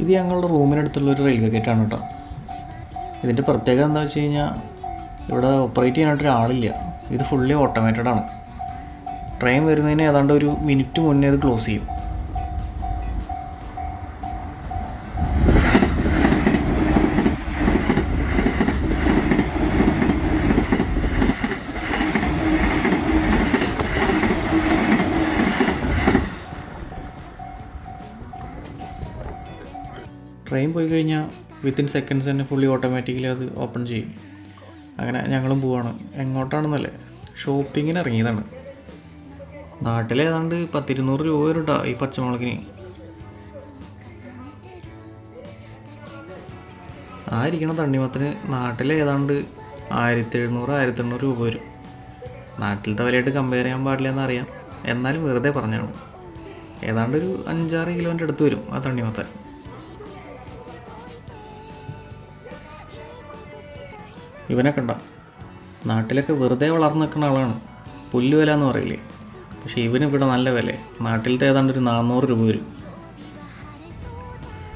ഇത് ഞങ്ങളുടെ റൂമിനടുത്തുള്ളൊരു റെയിൽവേ ഗേറ്റാണ് കേട്ടോ. ഇതിൻ്റെ പ്രത്യേകത എന്താ വെച്ച് കഴിഞ്ഞാൽ ഇവിടെ ഓപ്പറേറ്റ് ചെയ്യാനായിട്ട് ഒരാളില്ല. ഇത് ഫുള്ളി ഓട്ടോമേറ്റഡ് ആണ്. ട്രെയിൻ വരുന്നതിന് ഏതാണ്ട് ഒരു മിനിറ്റ് മുന്നേ ഇത് ക്ലോസ് ചെയ്യും. ട്രെയിൻ പോയി കഴിഞ്ഞാൽ വിത്തിൻ സെക്കൻഡ്സ് തന്നെ ഫുള്ളി ഓട്ടോമാറ്റിക്കലി അത് ഓപ്പൺ ചെയ്യും. അങ്ങനെ ഞങ്ങളും പോവാണ്. എങ്ങോട്ടാണെന്നല്ലേ, ഷോപ്പിങ്ങിന് ഇറങ്ങിയതാണ്. നാട്ടിലേതാണ്ട് 100-200 രൂപ വരും കേട്ടോ ഈ പച്ചമുളകിന്. ആ ഇരിക്കണ തണ്ണിമത്തന് നാട്ടിലേതാണ്ട് 1700-1800 രൂപ വരും. നാട്ടിലത്തെ വിലയായിട്ട് കമ്പയർ ചെയ്യാൻ പാടില്ല എന്നറിയാം, എന്നാലും വെറുതെ പറഞ്ഞാണ്. ഏതാണ്ട് ഒരു 5-6 കിലോൻ്റെ അടുത്ത് വരും ആ തണ്ണിമത്തൻ. ഇവനൊക്കെ ഉണ്ടാ നാട്ടിലൊക്കെ വെറുതെ വളർന്നു നിൽക്കുന്ന ആളാണ്, പുല്ല് വില എന്ന് പറയില്ലേ. പക്ഷേ ഇവനിവിടെ നല്ല വില. നാട്ടിലത്തെ ഏതാണ്ട് ഒരു 400 രൂപ വരും.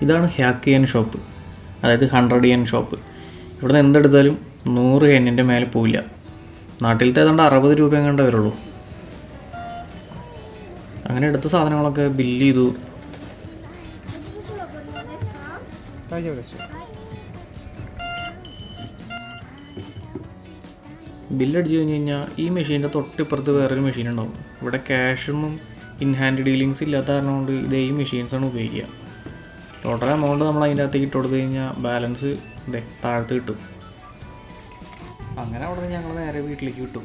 ഇതാണ് ഹാക്ക് yen ഷോപ്പ്, അതായത് 100 yen ഷോപ്പ്. ഇവിടെ നിന്ന് എന്തെടുത്താലും 100 yen മേലെ പോവില്ല. നാട്ടിലത്തെ ഏതാണ്ട് 60 രൂപ എങ്ങാണ്ട് വരുള്ളൂ. അങ്ങനെ എടുത്ത സാധനങ്ങളൊക്കെ ബില്ല് ചെയ്തു. ബില്ലടിച്ച് കഴിഞ്ഞ് കഴിഞ്ഞാൽ ഈ മെഷീൻ്റെ തൊട്ടിപ്പുറത്ത് വേറൊരു മെഷീൻ ഉണ്ടാവും. ഇവിടെ ക്യാഷൊന്നും ഇൻ ഹാൻഡ് ഡീലിങ്സ് ഇല്ലാത്ത കാരണം കൊണ്ട് ഇതേ ഈ മെഷീൻസാണ് ഉപയോഗിക്കുക. ടോട്ടൽ എമൗണ്ട് നമ്മൾ അതിൻ്റെ അകത്തേക്ക് ഇട്ട് കൊടുത്തു കഴിഞ്ഞാൽ ബാലൻസ് താഴത്ത് കിട്ടും. അങ്ങനെ അവിടെ നിന്ന് ഞങ്ങൾ നേരെ വീട്ടിലേക്ക് വിട്ടു.